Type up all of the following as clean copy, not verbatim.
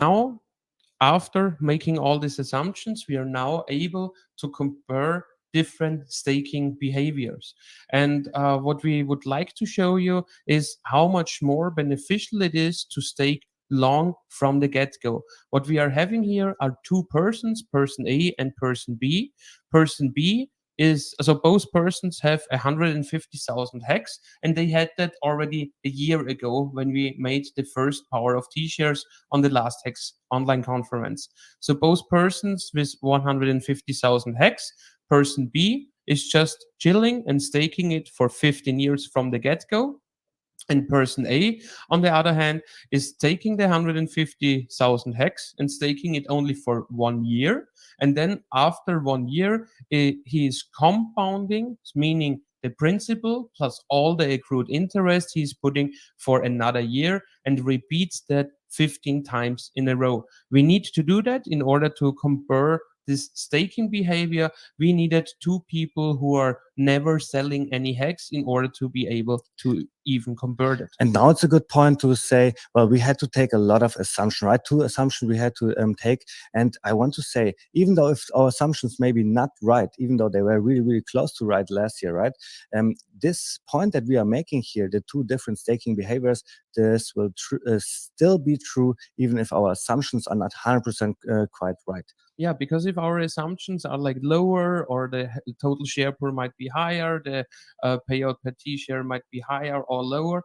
Now, after making all these assumptions, we are now able to compare different staking behaviors. And what we would like to show you is how much more beneficial it is to stake long from the get-go. What we are having here are two persons, person A and person B. Person B is, so both persons have 150,000 hex, and they had that already a year ago when we made the first Power of T shares on the last hex online conference. So both persons with 150,000 hex, person B is just chilling and staking it for 15 years from the get-go. And person A, on the other hand, is taking the 150,000 hex and staking it only for 1 year. And then after 1 year, he is compounding, meaning the principal plus all the accrued interest he's putting for another year, and repeats that 15 times in a row. We need to do that in order to compare this staking behavior. We needed two people who are never selling any hex in order to be able to even convert it. And now it's a good point to say, well, we had to take a lot of assumption, right? Two assumptions we had to take. And I want to say, even though if our assumptions may be not right, even though they were really, really close to right last year, right? This point that we are making here, the two different staking behaviors, this will still be true, even if our assumptions are not 100% quite right. Yeah, because if our assumptions are like lower, or the total share pool might be higher, the payout per T share might be higher or lower,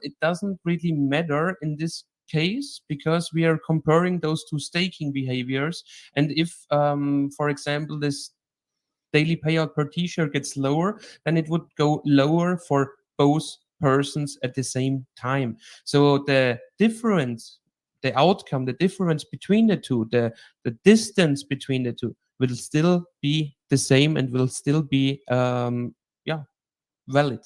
it doesn't really matter in this case, because we are comparing those two staking behaviors. And if, for example, this daily payout per T share gets lower, then it would go lower for both persons at the same time. So the difference, the outcome, the difference between the two, the distance between the two will still be the same and will still be yeah, valid.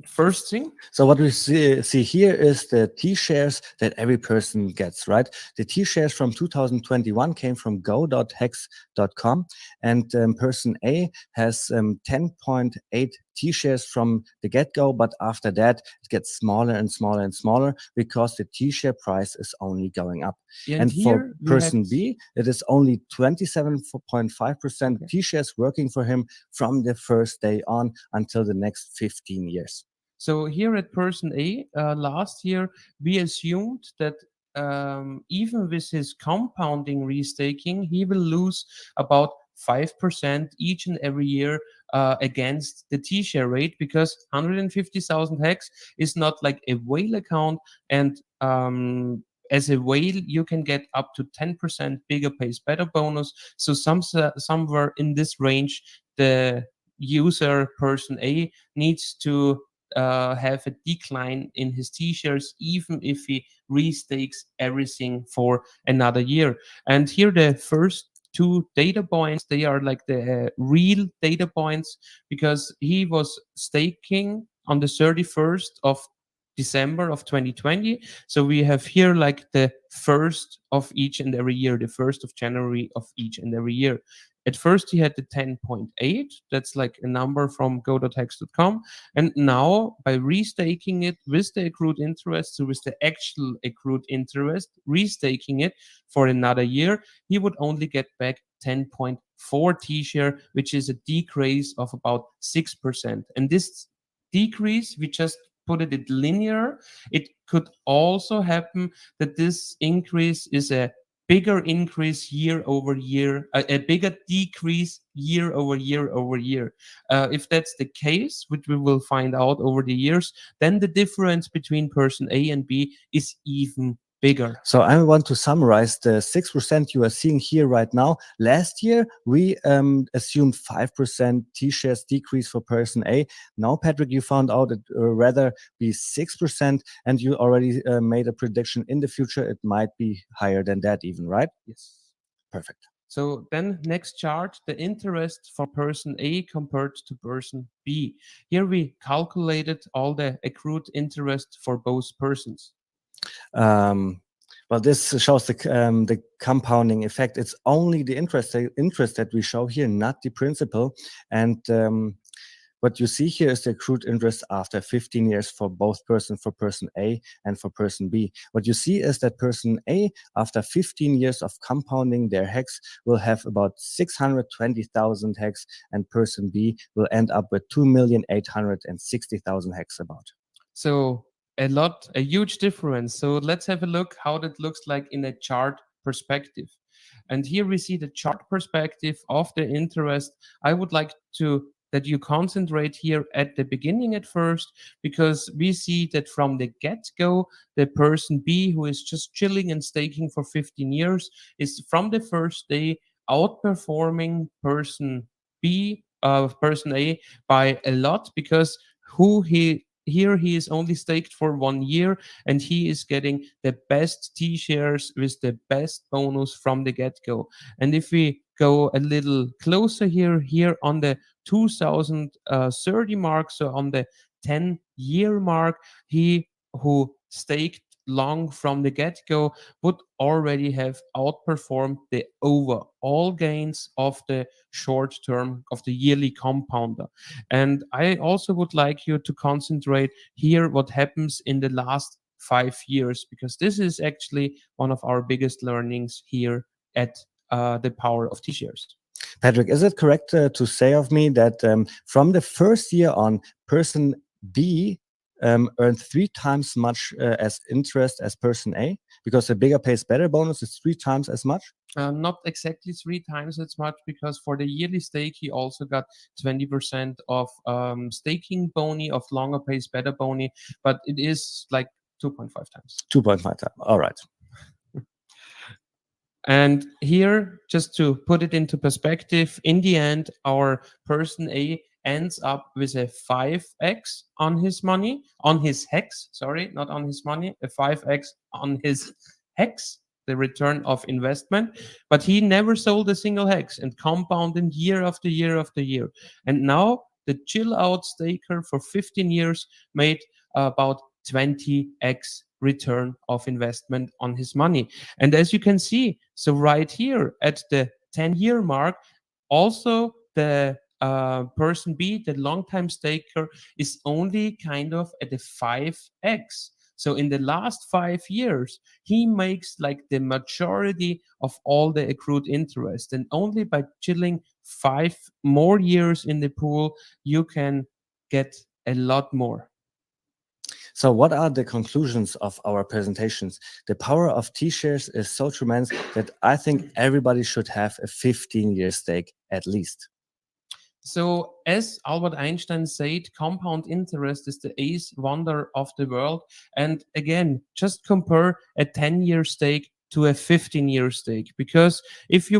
First thing. So what we see here is the T-shares that every person gets, right? The T-shares from 2021 came from go.hex.com, and person A has 10.8 T-shares from the get-go, but after that it gets smaller and smaller and smaller because the T-share price is only going up. Yeah, and for person B, it is only 27.5% T-shares working for him from the first day on until the next 15 years. So here at person A, last year, we assumed that even with his compounding restaking, he will lose about 5% each and every year against the T-share rate, because 150,000 hex is not like a whale account, and as a whale, you can get up to 10% bigger pays better bonus. So somewhere in this range, the user person A needs to have a decline in his T-shares, even if he restakes everything for another year. And here the first two data points, they are like the real data points, because he was staking on the 31st of December of 2020. So we have here like the first of each and every year, the 1st of January of each and every year. At first, he had the 10.8. That's like a number from go.hex.com. And now, by restaking it with the accrued interest, so with the actual accrued interest, restaking it for another year, he would only get back 10.4 T-share, which is a decrease of about 6%. And this decrease, we just put it linear. It could also happen that this increase is a bigger increase year over year, a bigger decrease year over year over year. If that's the case, which we will find out over the years, then the difference between person A and B is even bigger. So I want to summarize the 6% you are seeing here right now. Last year, we assumed 5% T-shares decrease for person A. Now, Patrick, you found out it rather be 6%, and you already made a prediction in the future. It might be higher than that even, right? Yes. Perfect. So then next chart, the interest for person A compared to person B. Here we calculated all the accrued interest for both persons. Well, this shows the compounding effect. It's only the interest that we show here, not the principal. And What you see here is the accrued interest after 15 years for both persons, for person A and for person B. What you see is that person A, after 15 years of compounding their hex, will have about 620,000 hex, and person B will end up with 2,860,000 hex about. So a huge difference. So let's have a look how that looks like in a chart perspective. And here we see the chart perspective of the interest. I would like to that you concentrate here at the beginning at first, because we see that from the get-go, the person B who is just chilling and staking for 15 years is from the first day outperforming person A by a lot, because who he here he is only staked for 1 year, and he is getting the best T shares with the best bonus from the get go. And if we go a little closer here on the 2030 mark, so on the 10-year mark, he who staked long from the get-go would already have outperformed the overall gains of the short term of the yearly compounder. And I also would like you to concentrate here what happens in the last 5 years, because this is actually one of our biggest learnings here at the power of T-shares. Patrick, is it correct to say of me that from the first year on, person B earned 3 times much as interest as person A, because the bigger pays better bonus is 3 times as much? Not exactly 3 times as much, because for the yearly stake he also got 20% of staking boni, of longer pays better boni, but it is like 2.5 times. 2.5 times. All right. And here, just to put it into perspective, in the end, our person A ends up with a 5x on his money, on his hex, sorry, not on his money, a 5x on his hex, the return of investment. But he never sold a single hex and compounded year after year after year. And now the chill out staker for 15 years made about 20x return of investment on his money. And as you can see, so right here at the 10-year mark, also the person B, the long-time staker, is only kind of at a 5x. So in the last 5 years, he makes like the majority of all the accrued interest. And only by chilling 5 more years in the pool, you can get a lot more. So what are the conclusions of our presentations? The power of T-shares is so tremendous that I think everybody should have a 15-year stake at least. So, as Albert Einstein said, compound interest is the eighth wonder of the world. And again, just compare a 10-year stake to a 15-year stake. Because if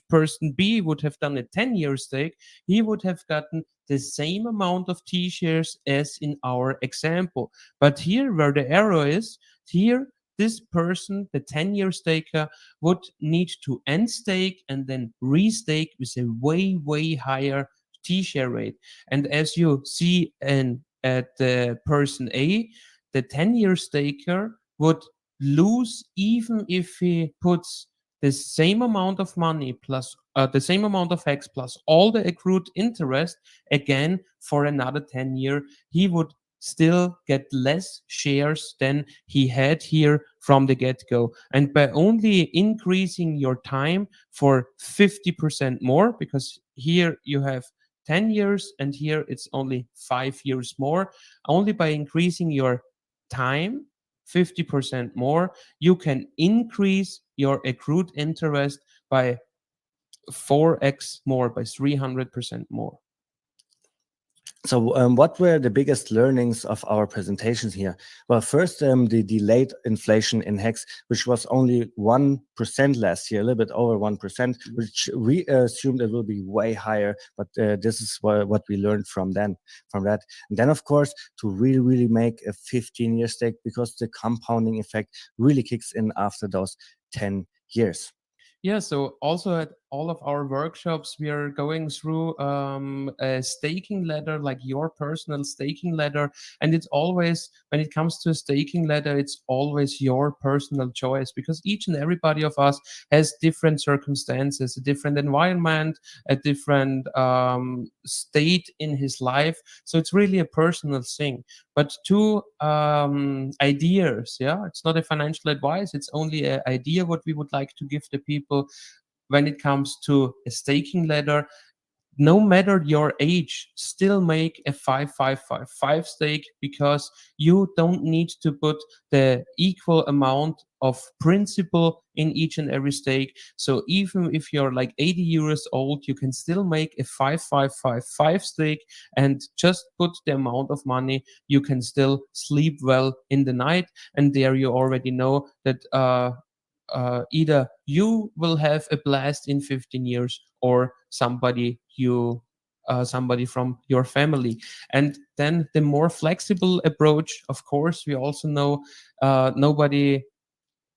person B would have done a 10-year stake, he would have gotten the same amount of T shares as in our example. But here, where the error is, here, this person, the 10-year staker, would need to end stake and then restake with a way higher T-share rate. And as you see at the person A, the 10-year staker would lose even if he puts the same amount of money plus the same amount of X plus all the accrued interest again for another 10 year. He would still get less shares than he had here from the get-go. And by only increasing your time for 50% more, because here you have 10 years and here it's only 5 years more, only by increasing your time 50% more, you can increase your accrued interest by 4x more, by 300% more. So what were the biggest learnings of our presentations here? Well, first, the delayed inflation in HEX, which was only 1% last year, a little bit over 1%, which we assumed it will be way higher, but this is what we learned from that. And then, of course, to really make a 15-year stake, because the compounding effect really kicks in after those 10 years. Yeah, so also all of our workshops, we are going through a staking ladder, like your personal staking ladder. And it's always, when it comes to a staking ladder, it's always your personal choice, because each and everybody of us has different circumstances, a different environment, a different state in his life. So it's really a personal thing. But two ideas, yeah, it's not a financial advice, it's only an idea what we would like to give the people when it comes to a staking ladder. No matter your age, still make a 5555 stake, because you don't need to put the equal amount of principal in each and every stake. So even if you're like 80 years old, you can still make a 5555 stake and just put the amount of money. You can still sleep well in the night, and there you already know that either you will have a blast in 15 years, or somebody from your family. And then the more flexible approach, of course, we also know nobody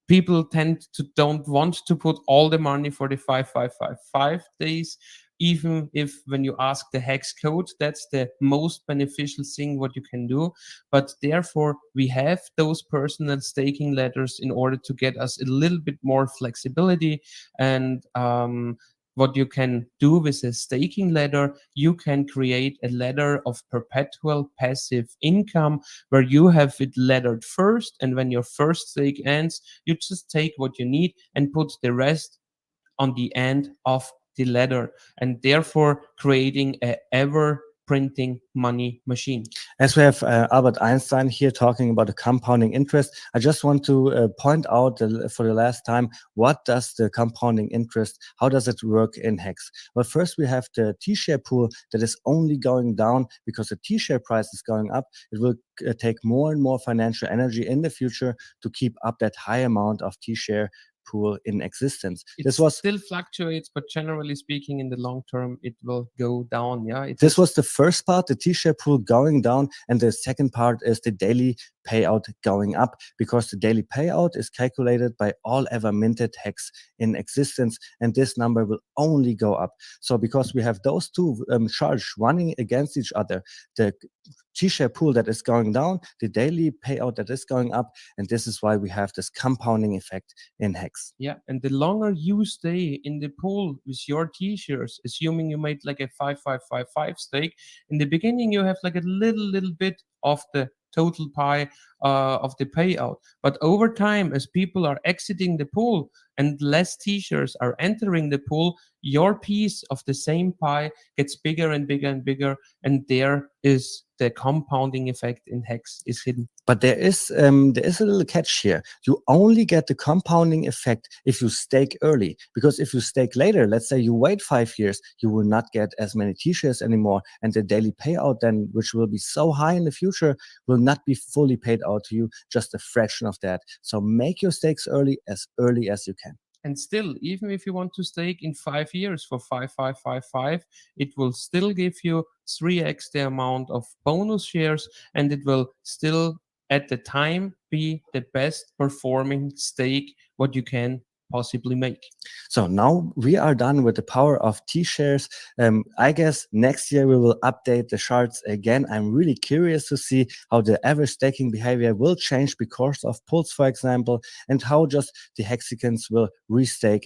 people tend to don't want to put all the money for the 5555 days, even if when you ask the hex code, that's the most beneficial thing what you can do. But therefore we have those personal staking ladders in order to get us a little bit more flexibility. And what you can do with a staking ladder, you can create a ladder of perpetual passive income, where you have it laddered first, and when your first stake ends, you just take what you need and put the rest on the end of the ladder, and therefore creating a ever printing money machine. As we have Albert Einstein here talking about the compounding interest, I just want to point out for the last time, what does the compounding interest, how does it work in Hex? Well, first we have the T-share pool that is only going down because the T-share price is going up. It will take more and more financial energy in the future to keep up that high amount of T-share pool in existence. This was still fluctuates, but generally speaking, in the long term, it will go down. Yeah, this was the first part, the T-share pool going down, and the second part is the daily payout going up, because the daily payout is calculated by all ever minted Hex in existence, and this number will only go up. So because we have those two charts running against each other, the T-share pool that is going down, the daily payout that is going up, and this is why we have this compounding effect in Hex. Yeah, and the longer you stay in the pool with your T-shares, assuming you made like a 5555 stake, in the beginning you have like a little bit of the total pie of the payout. But over time, as people are exiting the pool and less T-shares are entering the pool, your piece of the same pie gets bigger and bigger and bigger, and there is the compounding effect in Hex is hidden. But there is a little catch here. You only get the compounding effect if you stake early, because if you stake later, let's say you wait 5 years, you will not get as many T-shares anymore, and the daily payout then, which will be so high in the future, will not be fully paid out to you, just a fraction of that. So make your stakes early as you can. And still, even if you want to stake in 5 years for 5555, it will still give you 3x the amount of bonus shares, and it will still at the time be the best performing stake what you can possibly make. So now we are done with the power of T-shares. I guess next year we will update the charts again. I'm really curious to see how the average staking behavior will change because of Pulse, for example, and how just the hexagons will restake